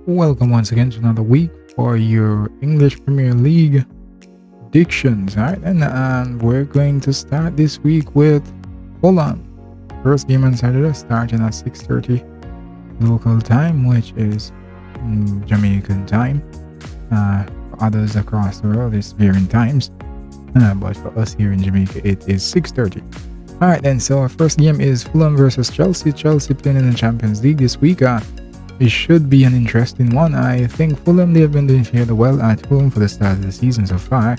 Welcome once again to another week for your English Premier League predictions. Alright, and we're going to start this week with Fulham. First game on Saturday starting at 6:30 local time, which is Jamaican time. For others across the world, it's varying times. But for us here in Jamaica, it is 6:30. Alright then, so our first game is Fulham versus Chelsea. Chelsea playing in the Champions League this week. It should be an interesting one. I think Fulham, they have been doing fairly well at home for the start of the season so far.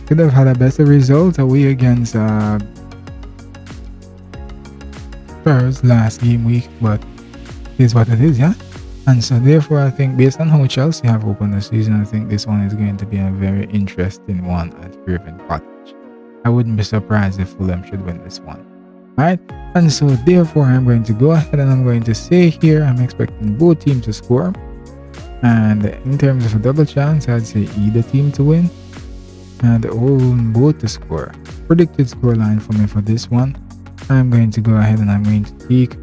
Could have had a better result away against Spurs last game week, but it is what it is, yeah? And so therefore, I think based on how Chelsea have opened the season, I think this one is going to be a very interesting one at Craven Cottage. I wouldn't be surprised if Fulham should win this one. Alright, and so therefore I'm going to go ahead and I'm going to say here I'm expecting both teams to score. And in terms of a double chance, I'd say either team to win and both to score. Predicted scoreline for me for this one, I'm going to go ahead and I'm going to take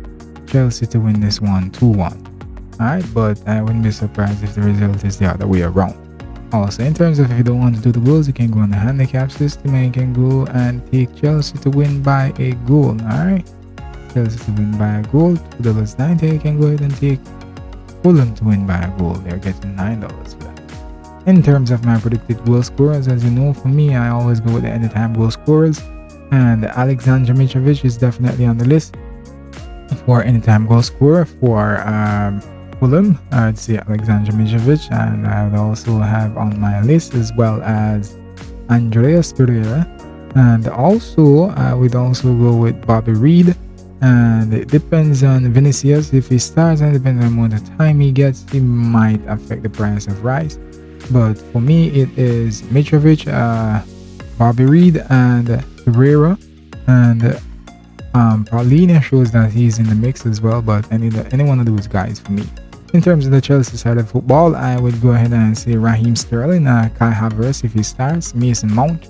Chelsea to win this one 2-1. Alright, but I wouldn't be surprised if the result is the other way around. Also, in terms of if you don't want to do the goals, you can go on the handicap system and you can go and take Chelsea to win by a goal. Alright, Chelsea to win by a goal, $2.90. You can go ahead and take Fulham to win by a goal. They're getting $9 for that. In terms of my predicted goal scorers, as you know, for me, I always go with the anytime goal scorers, and Alexander Mitrovic is definitely on the list for anytime goal scorer for Fulham. I'd say Alexander Mitrovic, and I would also have on my list as well as Andreas Pereira, and also I would also go with Bobby Reed. And it depends on Vinicius. If he starts and depends on the time he gets, he might affect the price of rice. But for me, it is Mitrovic, Bobby Reed, and Pereira, and Paulina shows that he's in the mix as well. But any one of those guys for me. In terms of the Chelsea side of football, I would go ahead and say Raheem Sterling, Kai Havertz if he starts, Mason Mount,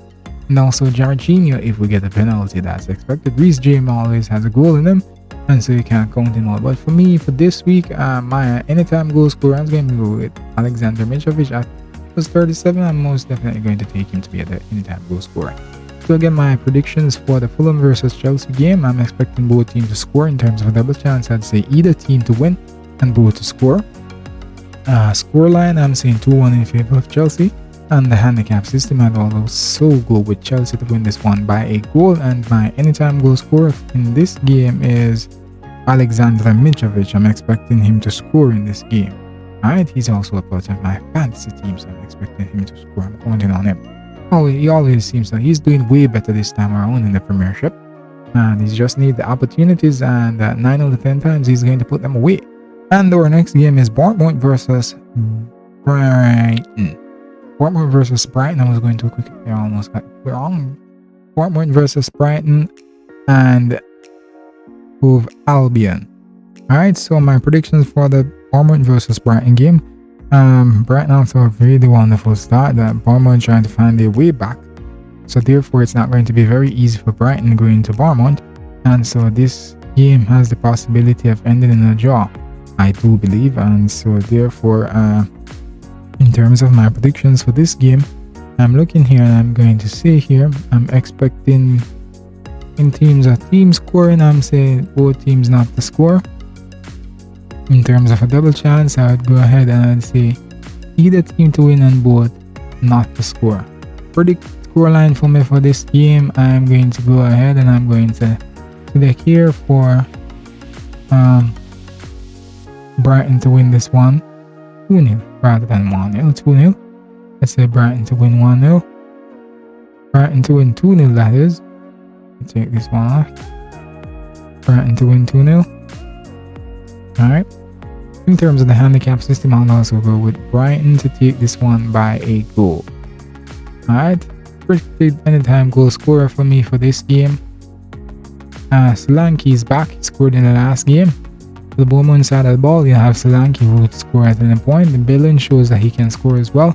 and also Jorginho if we get a penalty that's expected. Reece James always has a goal in him, and so you can't count him out. But for me, for this week, my anytime goal scorer, I'm going to go with Alexander Mitrovic at plus 37. I'm most definitely going to take him to be the anytime goal scorer. So again, my predictions for the Fulham versus Chelsea game, I'm expecting both teams to score. In terms of a double chance, I'd say either team to win and both to score. Scoreline, I'm saying 2-1 in favor of Chelsea. And the handicap system, I'd also go with Chelsea to win this one by a goal. And my anytime goal scorer in this game is Alexander Mitrovic. I'm expecting him to score in this game. Alright, he's also a part of my fantasy team, so I'm expecting him to score. I'm counting on him. Oh, he always seems like he's doing way better this time around in the Premiership. And he just needs the opportunities, and 9 out of 10 times he's going to put them away. And our next game is Bournemouth versus Brighton. Bournemouth versus Brighton. I was going too quick. I almost got it wrong. Bournemouth versus Brighton and Hove Albion. Alright, so my predictions for the Bournemouth versus Brighton game. Brighton after a really wonderful start. Bournemouth trying to find their way back. So therefore, it's not going to be very easy for Brighton going to Bournemouth. And so this game has the possibility of ending in a draw, I do believe. And so therefore, in terms of my predictions for this game, I'm looking here and I'm going to say here, I'm expecting in teams of team scoring, I'm saying both teams not to score. In terms of a double chance, I would go ahead and I'd say either team to win and both not to score. Predict scoreline for me for this game, I'm going to go ahead and I'm going to select here for Brighton to win this one 2-0 rather than 1-0. 2-0. Let's say Brighton to win 1-0. Brighton to win 2-0, that is. Let's take this one off. Brighton to win 2-0. Alright. In terms of the handicap system, I'll also go with Brighton to take this one by a goal. Alright. Predicted anytime goal scorer for me for this game. Solanke is back. He scored in the last game. The Bournemouth side of the ball, you have Solanke who would score at any point. The Billing shows that he can score as well.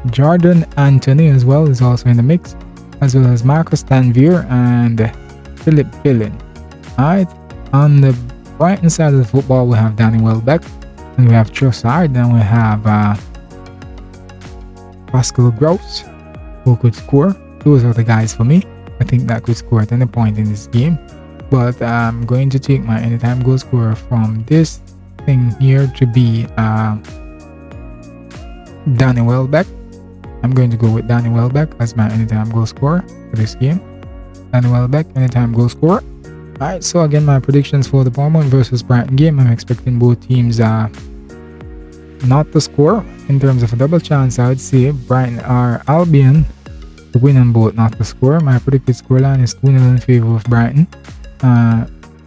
Jordan Anthony as well is also in the mix, as well as Marcus Tanvir and Philip Billing. Alright, on the Brighton side of the football, we have Danny Welbeck, And we have Trossard, then we have Pascal Gross, who could score. Those are the guys for me. I think that could score at any point in this game. But I'm going to take my anytime goal scorer from this thing here to be Danny Welbeck. I'm going to go with Danny Welbeck as my anytime goal scorer for this game. Danny Welbeck, anytime goal scorer. Alright, so again, my predictions for the Bournemouth versus Brighton game. I'm expecting both teams not to score. In terms of a double chance, I would say Brighton or Albion to win on both, not to score. My predicted scoreline is 2-0 in favor of Brighton.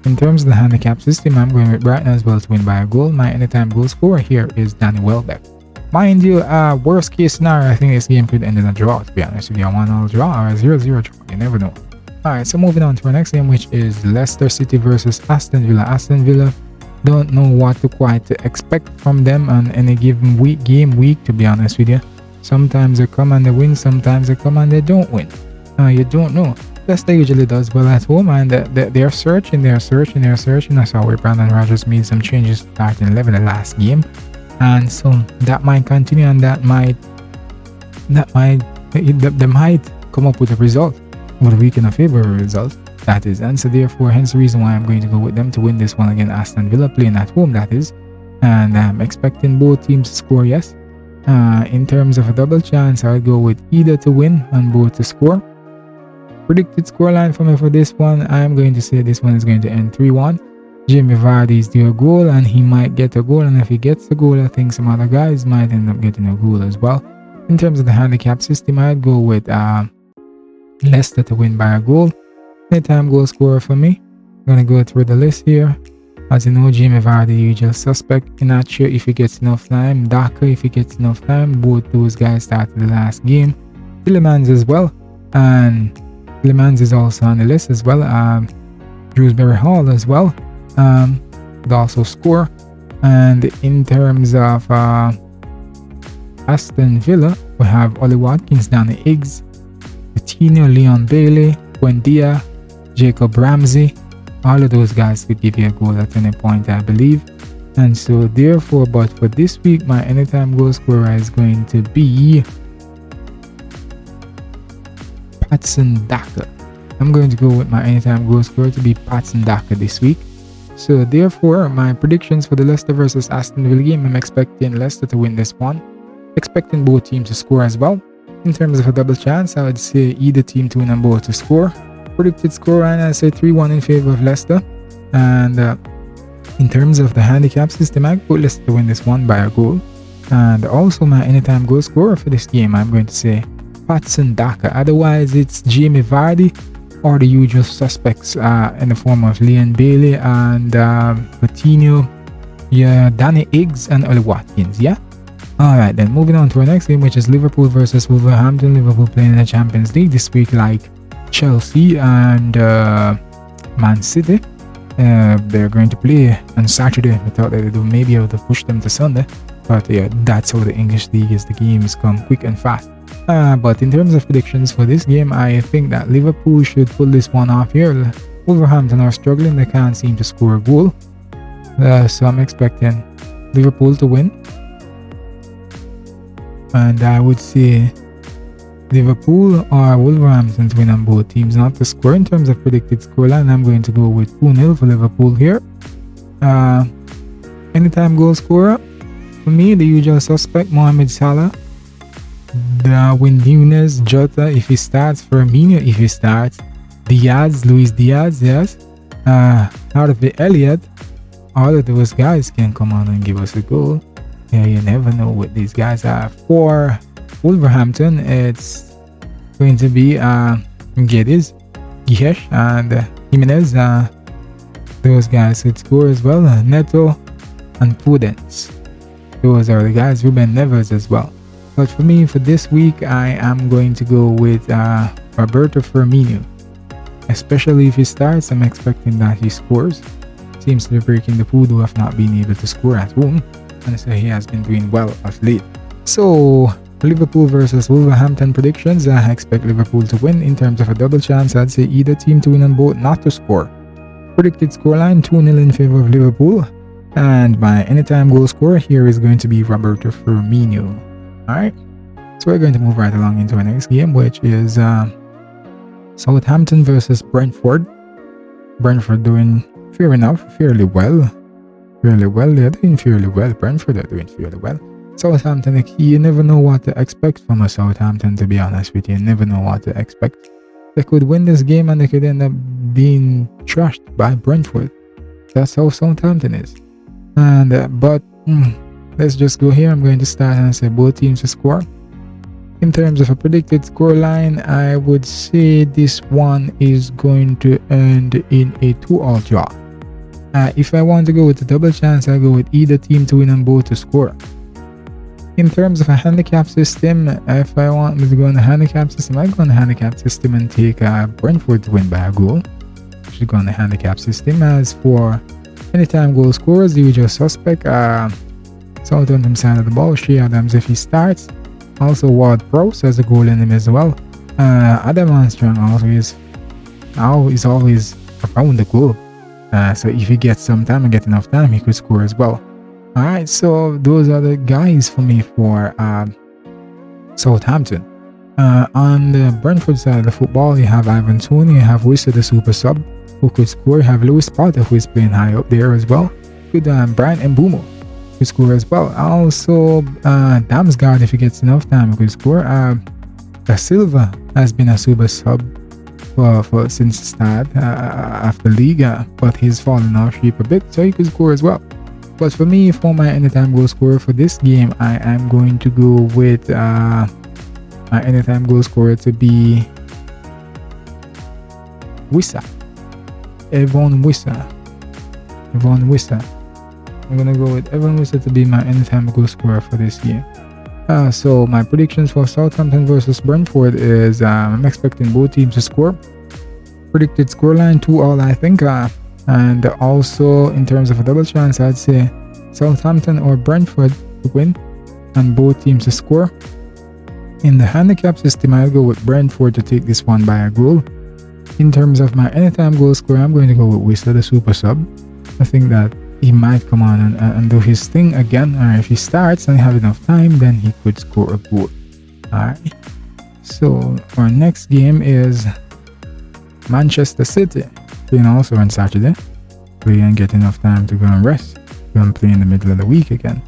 In terms of the handicap system, I'm going with Brighton as well to win by a goal. My anytime goal scorer here is Danny Welbeck. Mind you, worst case scenario, I think this game could end in a draw, to be honest with you. A 1-0 draw or a 0-0 draw, you never know. Alright, so moving on to our next game, which is Leicester City versus Aston Villa. Aston Villa, don't know what to quite expect from them on any given game week, to be honest with you. Sometimes they come and they win, sometimes they come and they don't win. You don't know. Leicester usually does well at home, and they're searching. I saw where Brandon Rodgers made some changes starting 11 the last game. And so that might continue, and they might come up with a result, with a weekend of favorable result, that is. And so therefore, hence the reason why I'm going to go with them to win this one against Aston Villa, playing at home, that is. And I'm expecting both teams to score, yes. In terms of a double chance, I would go with either to win and both to score. Predicted scoreline for me for this one, I'm going to say this one is going to end 3-1. Jamie Vardy is due a goal, and he might get a goal, and if he gets a goal, I think some other guys might end up getting a goal as well. In terms of the handicap system, I'd go with Leicester to win by a goal. Anytime goal scorer for me. I'm going to go through the list here. As you know, Jamie Vardy, usual suspect. I'm not sure if he gets enough time. Daka, if he gets enough time. Both those guys started the last game. Tillemans as well. And Tillemans is also on the list as well. Dewsbury Hall as well. Could also score. And in terms of Aston Villa, we have Ollie Watkins, Danny Ings, Coutinho, Leon Bailey, Buendia, Jacob Ramsey. All of those guys could give you a goal at any point, I believe. And so therefore, but for this week, my anytime goal scorer is going to be Patson Daka. I'm going to go with my anytime goal scorer to be Patson Daka this week. So therefore, my predictions for the Leicester versus Aston Villa game, I'm expecting Leicester to win this one. Expecting both teams to score as well. In terms of a double chance, I would say either team to win and both to score. Predicted score, and I say 3-1 in favor of Leicester. And in terms of the handicap system, I put Leicester to win this one by a goal. And also my anytime goal scorer for this game, I'm going to say Patson Daka. Otherwise, it's Jamie Vardy or the usual suspects in the form of Leon Bailey and Coutinho, Danny Ings and Ollie Watkins, yeah? Alright, then moving on to our next game, which is Liverpool versus Wolverhampton. Liverpool playing in the Champions League this week, like Chelsea and Man City. They're going to play on Saturday. I thought that they would maybe able to push them to Sunday, but yeah, that's how the English league is. The games come quick and fast. But in terms of predictions for this game, I think that Liverpool should pull this one off here. Wolverhampton are struggling. They can't seem to score a goal. So I'm expecting Liverpool to win. And I would say Liverpool or Wolverhampton to win on both teams, not to score. In terms of predicted scoreline, I'm going to go with 2-0 for Liverpool here. Anytime goal scorer, for me, the usual suspect, Mohamed Salah. Darwin Núñez, Jota if he starts, Firmino if he starts, Diaz, Luis Diaz, yes. Harvey Elliott, all of those guys can come on and give us a goal. Yeah, you never know what these guys are. For Wolverhampton, it's going to be Guedes, Guiche, and Jimenez. Those guys could score as well. Neto and Prudence. Those are the guys. Ruben Neves as well. But for me, for this week, I am going to go with Roberto Firmino. Especially if he starts, I'm expecting that he scores. Seems to be breaking the voodoo of not being able to score at home. And so he has been doing well of late. So, Liverpool versus Wolverhampton predictions. I expect Liverpool to win. In terms of a double chance, I'd say either team to win on both, not to score. Predicted scoreline 2-0 in favor of Liverpool. And my anytime goal scorer here is going to be Roberto Firmino. Alright, so we're going to move right along into our next game, which is Southampton versus Brentford. Brentford doing fairly well. They're doing fairly well. Brentford are doing fairly well. Southampton, you never know what to expect from a Southampton, to be honest with you. You never know what to expect. They could win this game and they could end up being trashed by Brentford. That's how Southampton is. And let's just go here. I'm going to start and say both teams to score. In terms of a predicted scoreline, I would say this one is going to end in a 2-all draw. If I want to go with a double chance, I'll go with either team to win and both to score. In terms of a handicap system, if I want to go on the handicap system, I go on the handicap system and take Brentford to win by a goal. Should go on the handicap system. As for anytime goal scorers, the usual suspect, Southampton side of the ball, Shea Adams if he starts. Also Ward Prowse has a goal in him as well. Adam Armstrong is always around the goal. So if he gets some time and get enough time, he could score as well. Alright, so those are the guys for me for Southampton. On the Brentford side of the football, you have Ivan Toney, you have Wissa the super sub who could score, you have Lewis Potter who is playing high up there as well. Good Brian Mbumo could score as well. Also Damsgaard, if he gets enough time, he could score. Da Silva has been a super sub for since the start after league, but he's fallen off shape a bit, so he could score as well. But for me, for my anytime goal scorer for this game, I am going to go with my anytime goal scorer to be Wissa. Evon Wissa. I'm gonna go with Evan Wissa to be my anytime goal scorer for this game. So my predictions for Southampton versus Brentford is I'm expecting both teams to score. Predicted scoreline 2-all, I think. And also in terms of a double chance, I'd say Southampton or Brentford to win and both teams to score. In the handicap system, I'll go with Brentford to take this one by a goal. In terms of my anytime goal scorer, I'm going to go with Whistler, the super sub. I think that he might come on and do his thing again, or if he starts and have enough time, then he could score a goal. Alright, so our next game is Manchester City, playing also on Saturday. Play and get enough time to go and rest. Go and play in the middle of the week again.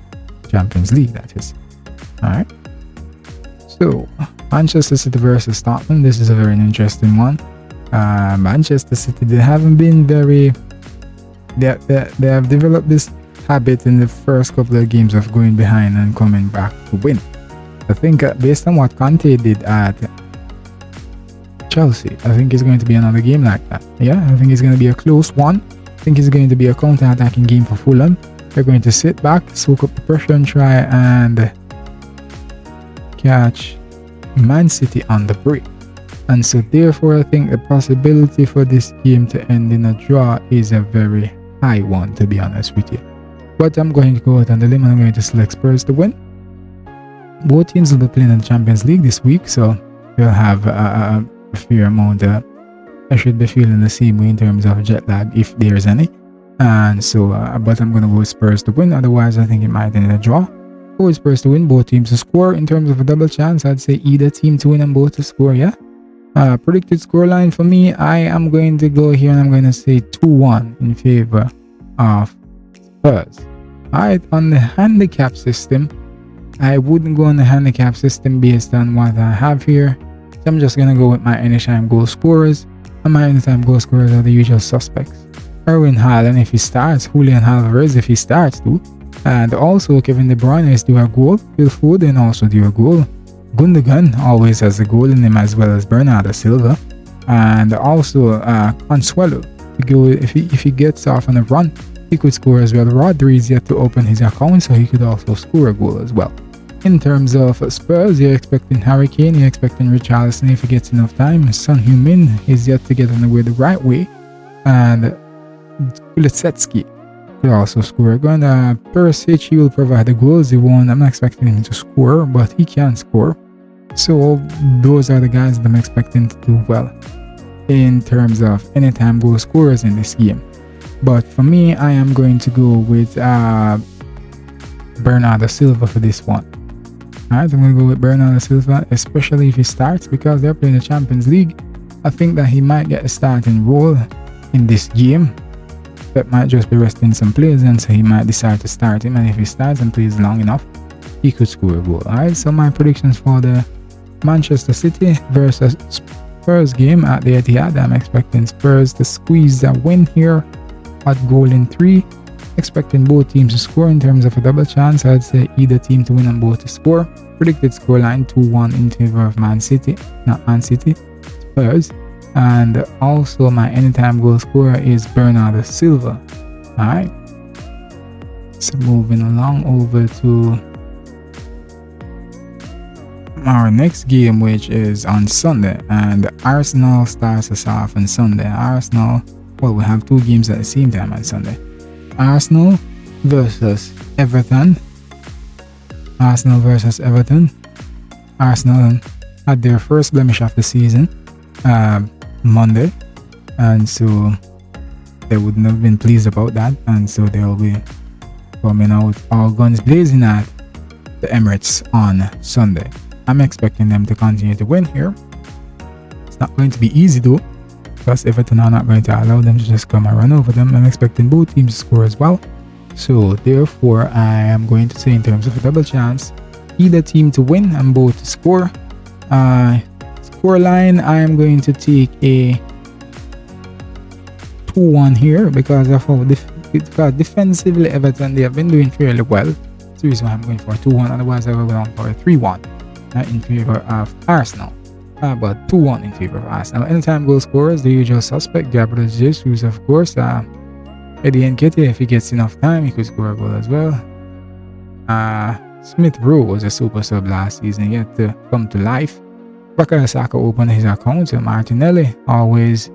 Champions League, that is. Alright, so Manchester City versus Tottenham. This is a very interesting one. Manchester City, they haven't been very... They have developed this habit in the first couple of games of going behind and coming back to win. I think based on what Conte did at Chelsea, I think it's going to be another game like that. Yeah, I think it's going to be a close one. I think it's going to be a counter-attacking game for Fulham. They're going to sit back, soak up the pressure and try and catch Man City on the break. And so therefore I think the possibility for this game to end in a draw is a very high one, to be honest with you. But I'm going to go out on the limb and I'm going to select Spurs to win. Both teams will be playing in the Champions League this week, so they'll have a fair amount. I should be feeling the same way in terms of jet lag, if there's any. And so, but I'm going to go with Spurs to win. Otherwise, I think it might end in a draw. Go with Spurs to win, both teams to score. In terms of a double chance, I'd say either team to win and both to score, yeah. Predicted scoreline for me, I am going to go here and I'm going to say 2-1 in favor of Spurs. Alright, on the handicap system, I wouldn't go on the handicap system based on what I have here. So I'm just going to go with my anytime goal scorers. And my anytime goal scorers are the usual suspects. Erwin Haaland if he starts, Julian Alvarez if he starts too. And also Kevin De Bruyne is due a goal, Phil Foden also due a goal. Gundogan always has a goal in him, as well as Bernardo Silva, and also Consuelo. If he gets off on a run, he could score as well. Rodri is yet to open his account, so he could also score a goal as well. In terms of Spurs, you're expecting Harry Kane, you're expecting Richarlison if he gets enough time. Son Heung-min is yet to get on the way the right way, and Kulusevski could also score. And Perisic, he will provide the goals. I'm not expecting him to score, but he can score. So those are the guys that I'm expecting to do well in terms of anytime goal scorers in this game. But for me, I am going to go with Bernardo Silva for this one. Alright, I'm going to go with Bernardo Silva, especially if he starts, because they're playing the Champions League. I think that he might get a starting role in this game. That might just be resting some players, and so he might decide to start him, and if he starts and plays long enough, he could score a goal. Alright, so my predictions for the Manchester City versus Spurs game at the Etihad. I'm expecting Spurs to squeeze a win here at goal in 3. Expecting both teams to score. In terms of a double chance, I'd say either team to win and both to score. Predicted scoreline 2-1 in favor of Man City, Spurs. And also my anytime goal scorer is Bernardo Silva. Alright, so moving along over to our next game, which is on Sunday, and Arsenal starts us off on Sunday. We have 2 games at the same time on Sunday. Arsenal versus Everton. Arsenal had their first blemish of the season Monday, and so they wouldn't have been pleased about that, and so they'll be coming out all guns blazing at the Emirates on Sunday. I'm expecting them to continue to win here. It's not going to be easy though, because Everton are not going to allow them to just come and run over them. I'm expecting both teams to score as well. So therefore, I am going to say, in terms of a double chance, either team to win and both to score. Scoreline, I am going to take a 2-1 here, because of how defensively Everton, they have been doing fairly well. So the reason why I'm going for a 2-1. Otherwise, I will go for a 3-1 in favor of Arsenal. But 2-1 in favor of Arsenal. Anytime goal scorers, the usual suspect, Gabriel Jesus, of course. Eddie Nketiah, if he gets enough time, he could score a goal as well. Smith Rowe was a super sub last season, yet to come to life. Bukayo Saka opened his account. Martinelli, always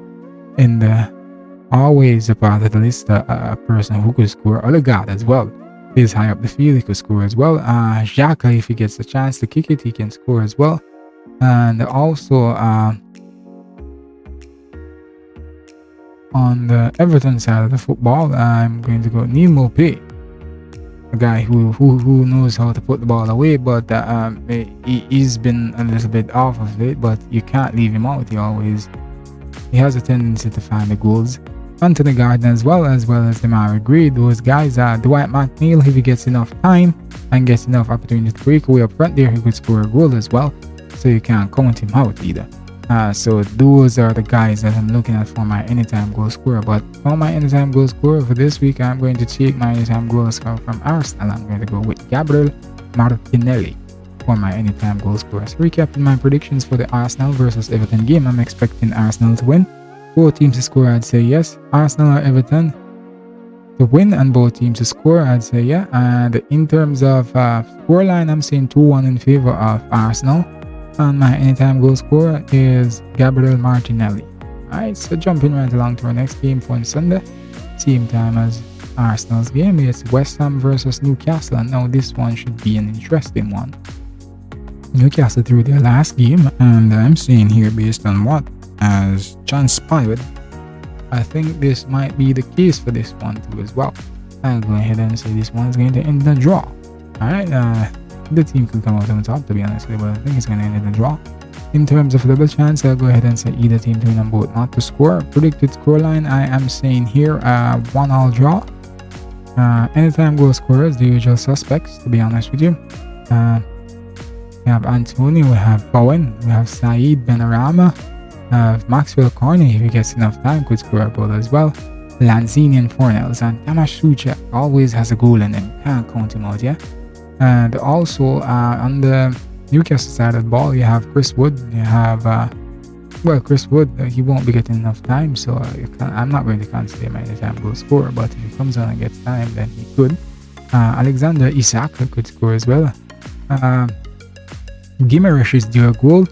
a part of the list, a person who could score. Odegaard as well. He's high up the field, he could score as well. Xhaka, if he gets the chance to kick it, he can score as well. And also on the Everton side of the football, I'm going to go Neil Maupay, a guy who knows how to put the ball away, but he's been a little bit off of it, but you can't leave him out. He has a tendency to find the goals. Anthony Gordon as well as Demarai Gray. Those guys are Dwight McNeil. If he gets enough time and gets enough opportunity to break away up front there, he could score a goal as well. So you can't count him out either. So those are the guys that I'm looking at for my anytime goal scorer. But for my anytime goal scorer for this week, I'm going to take my anytime goal scorer from Arsenal. I'm going to go with Gabriel Martinelli for my anytime goal scorer. So recapping my predictions for the Arsenal versus Everton game, I'm expecting Arsenal to win. Both teams to score, I'd say yes. Arsenal or Everton to win and both teams to score, I'd say yeah. And in terms of scoreline, I'm saying 2-1 in favor of Arsenal. And my anytime goal scorer is Gabriel Martinelli. Alright, so jumping right along to our next game for Sunday, same time as Arsenal's game. It's West Ham versus Newcastle, and now this one should be an interesting one. Newcastle threw their last game, and I'm saying here, based on what has transpired, I think this might be the case for this one too as well. I'll go ahead and say this one is going to end in a draw. Alright, the team could come out on top, to be honest with you, but I think it's going to end in a draw. In terms of double chance, I'll go ahead and say either team to win and both not to score. Predicted scoreline, I am saying here 1-1 draw. Anytime goal scorers, the usual suspects, to be honest with you. We have Anthony, we have Bowen, we have Saeed Benrahma, Maxwell Corney, if he gets enough time, could score a goal as well. Lanzini and Fornells, and Tamas Suchek always has a goal in him, can't count him out, yeah. And also on the Newcastle side of the ball, you have Chris Wood. You have Chris Wood, he won't be getting enough time, so I'm not going to consider him anytime goal scorer, but if he comes on and gets time, then he could. Alexander Isak could score as well. Gimaresh is due a goal,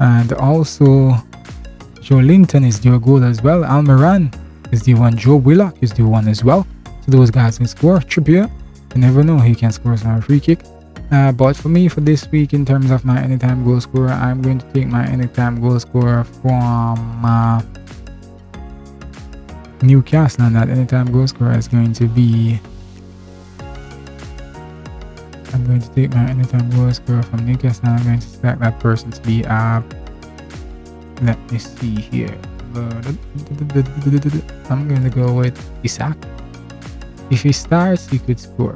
and also Joe Linton is due a goal as well. Almiron is due one. Joe Willock is due one as well. So those guys can score. Trippier, you never know, he can score some free kick. But for me, for this week, in terms of my anytime goal scorer, I'm going to take my anytime goal scorer from Newcastle, and that anytime goal scorer is going to be. I'm going to take my anytime goal scorer from Newcastle, and I'm going to select that person to be let me see here. I'm going to go with Isaac. If he starts, he could score.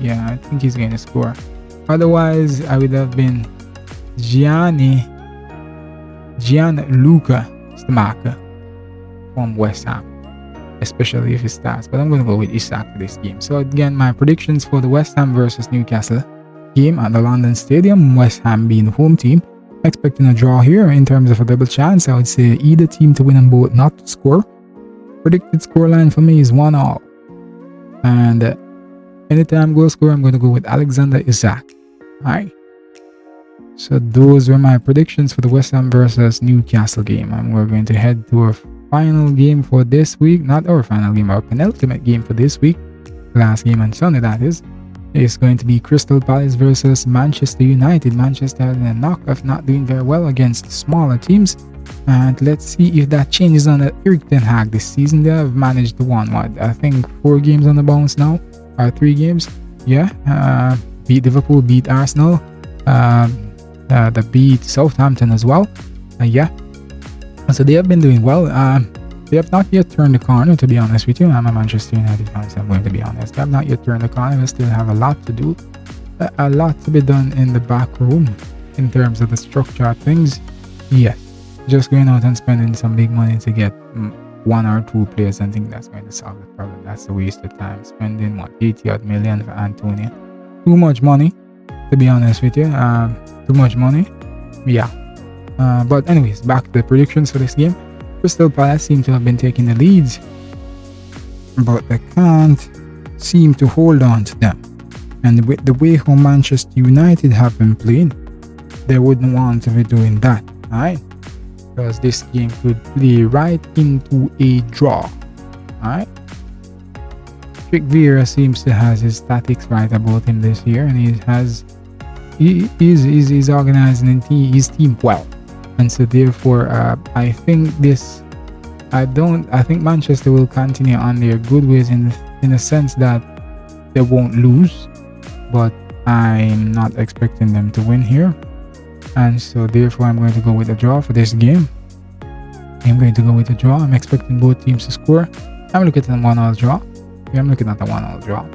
Yeah, I think he's going to score. Otherwise, I would have been Gianluca Stamaka from West Ham, especially if he starts. But I'm going to go with Isaac for this game. So again, my predictions for the West Ham versus Newcastle game at the London Stadium. West Ham being the home team. Expecting a draw here. In terms of a double chance, I would say either team to win and both not to score. Predicted scoreline for me is 1-1. And anytime goal scorer, I'm going to go with Alexander Isak. Alright. So those were my predictions for the West Ham versus Newcastle game. And we're going to head to our final game for this week. Not our final game, our penultimate game for this week. Last game on Sunday, that is. It's going to be Crystal Palace versus Manchester United. Manchester had a knock of not doing very well against smaller teams. And let's see if that changes on Erik ten Hag this season. They have managed to win, I think 4 games on the bounce now. Or 3 games. Yeah. Beat Liverpool, beat Arsenal. They beat Southampton as well. Yeah. So they have been doing well. They have not yet turned the corner, to be honest with you. I'm a Manchester United fan, so I'm going to be honest. They have not yet turned the corner. We still have a lot to do. A lot to be done in the back room in terms of the structure of things. Yes. Just going out and spending some big money to get 1 or 2 players and think that's going to solve the problem. That's a waste of time. Spending 80 million for Antonio. Too much money, to be honest with you. Too much money. Yeah. But anyways, back to the predictions for this game. Crystal Palace seem to have been taking the leads, but they can't seem to hold on to them. And with the way how Manchester United have been playing, they wouldn't want to be doing that, alright? Because this game could play right into a draw, alright? Trick Vieira seems to have his statics right about him this year, and he's organizing his team well. And so therefore, I think Manchester will continue on their good ways in a sense that they won't lose, but I'm not expecting them to win here. And so therefore, I'm going to go with a draw for this game. I'm going to go with a draw. I'm expecting both teams to score. I'm looking at a 1-1 draw. Yeah, I'm looking at a 1-1 draw.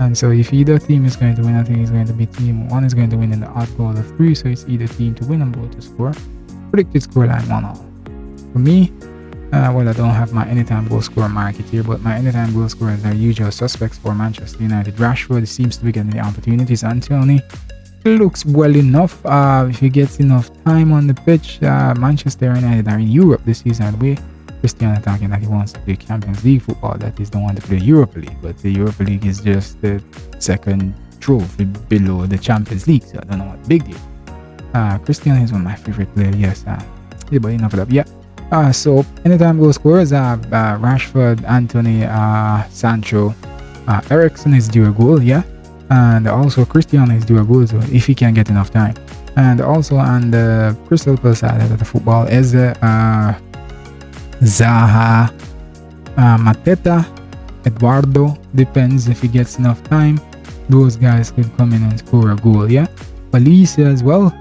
And so if either team is going to win, I think it's going to be team 1 is going to win in the odd goal of 3. So it's either team to win and both to score. Predicted scoreline 1-1. For me, well, I don't have my anytime goal scorer market here, but my anytime goal scorers are usual suspects for Manchester United. Rashford seems to be getting the opportunities. Anthony looks well enough. If he gets enough time on the pitch, Manchester United are in Europe this season. Cristiano talking that he wants to play Champions League football. That is the one to play Europa League, but the Europa League is just the second trophy below the Champions League, so I don't know what big deal. Cristiano is one of my favorite players. Yes, yeah, but enough of that. Yeah. So anytime goal scorers are Rashford, Anthony, Sancho, Eriksen is due a goal. Yeah, and also Cristiano is due a goal, so if he can get enough time. And also on the Crystal Palace side of the football is Zaha, Mateta, Eduardo. Depends if he gets enough time. Those guys could come in and score a goal. Yeah, Police as well.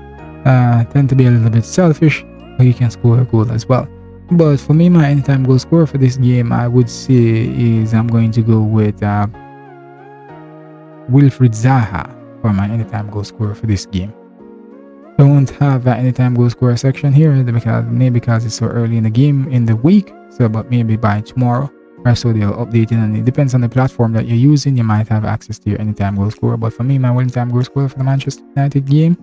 Tend to be a little bit selfish, but he can score a goal as well. But for me, my anytime goal scorer for this game, I would say is I'm going to go with Wilfried Zaha for my anytime goal scorer for this game. Don't have an anytime goal scorer section here because it's so early in the game in the week. So, but maybe by tomorrow or so they'll update it, and it depends on the platform that you're using. You might have access to your anytime goal scorer. But for me, my anytime goal scorer for the Manchester United game,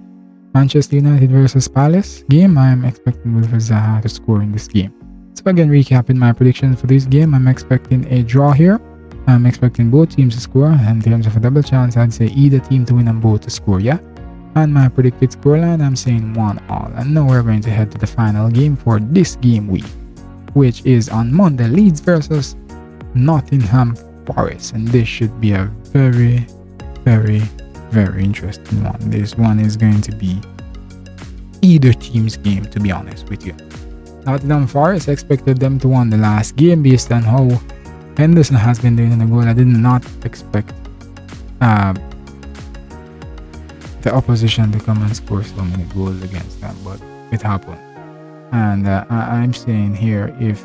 Manchester United versus Palace game, I'm expecting Wilfried Zaha to score in this game. So again, recapping my predictions for this game, I'm expecting a draw here. I'm expecting both teams to score. And in terms of a double chance, I'd say either team to win and both to score. Yeah. And my predicted scoreline, I'm saying 1-1. And now we're going to head to the final game for this game week, which is on Monday, Leeds versus Nottingham Forest. And this should be a very, very, very interesting one. This one is going to be either team's game, to be honest with you. Nottingham Forest expected them to win the last game based on how Henderson has been doing in the goal. I did not expect the opposition to come and score so many goals against them, but it happened. And I'm saying here, if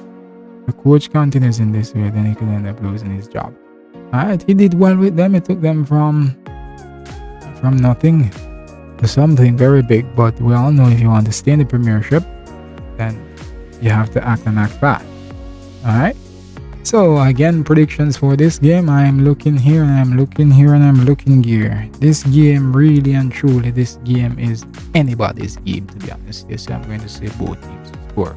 the coach continues in this way, then he could end up losing his job. Alright, he did well with them. He took them from nothing to something very big. But we all know if you want to stay in the Premiership, then you have to act and act fast. Alright. So again, predictions for this game. I'm looking here and I'm looking here and I'm looking here. This game, really and truly, this game is anybody's game, to be honest. Yes, so I'm going to say both teams to score.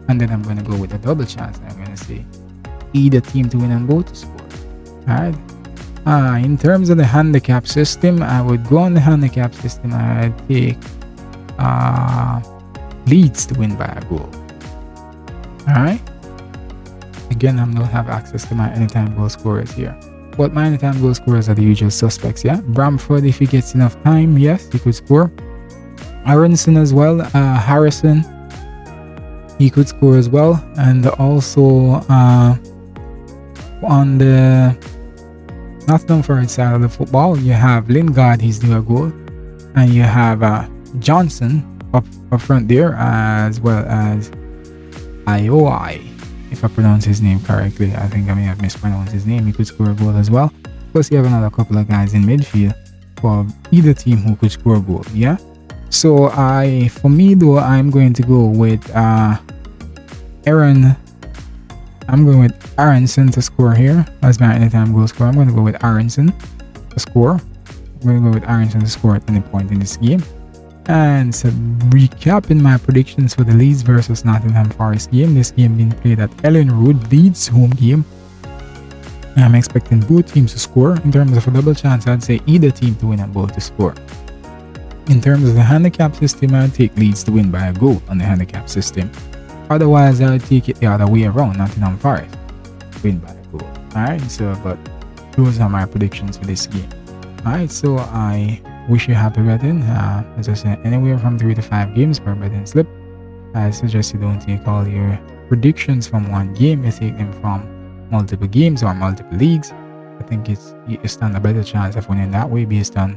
And then I'm going to go with a double chance. I'm going to say either team to win and both to score. Alright. In terms of the handicap system, I would go on the handicap system. I'd take Leeds to win by a goal. Alright. Again, I don't have access to my anytime goal scorers here. But my anytime goal scorers are the usual suspects, yeah? Bramford, if he gets enough time, yes, he could score. Aronson as well. Harrison, he could score as well. And also on the Nottingham Forest side of the football, you have Lingard, he's due a goal. And you have Johnson up front there, as well as IOI. If I pronounce his name correctly, I think I may have mispronounced his name. He could score a goal as well. Plus, you have another couple of guys in midfield for either team who could score a goal. Yeah. So for me though, I'm going to go with Aaron. I'm going with Aronson to score here as my anytime goal scorer. I'm going to go with Aronson to score. I'm going to go with Aronson to score at any point in this game. And so recapping my predictions for the Leeds versus Nottingham Forest game. This game being played at Ellen Road, Leeds home game. I'm expecting both teams to score. In terms of a double chance, I'd say either team to win and both to score. In terms of the handicap system, I'd take Leeds to win by a goal on the handicap system. Otherwise, I'd take it the other way around, Nottingham Forest to win by a goal. Alright, so but those are my predictions for this game. Alright, so I wish you happy betting. As I said, anywhere from 3 to 5 games per betting slip. I suggest you don't take all your predictions from one game. You take them from multiple games or multiple leagues. I think you stand a better chance of winning that way based on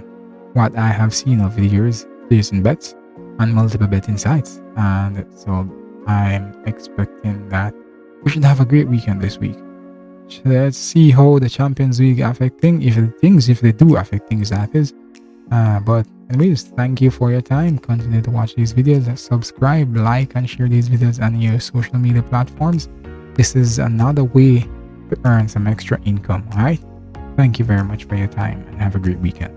what I have seen over the years placing bets on multiple betting sites. And so I'm expecting that we should have a great weekend this week. Let's see how the Champions League affect things, if they do affect things, that is. But anyways, thank you for your time. Continue to watch these videos, subscribe, like, and share these videos on your social media platforms. This is another way to earn some extra income. All right, thank you very much for your time and have a great weekend.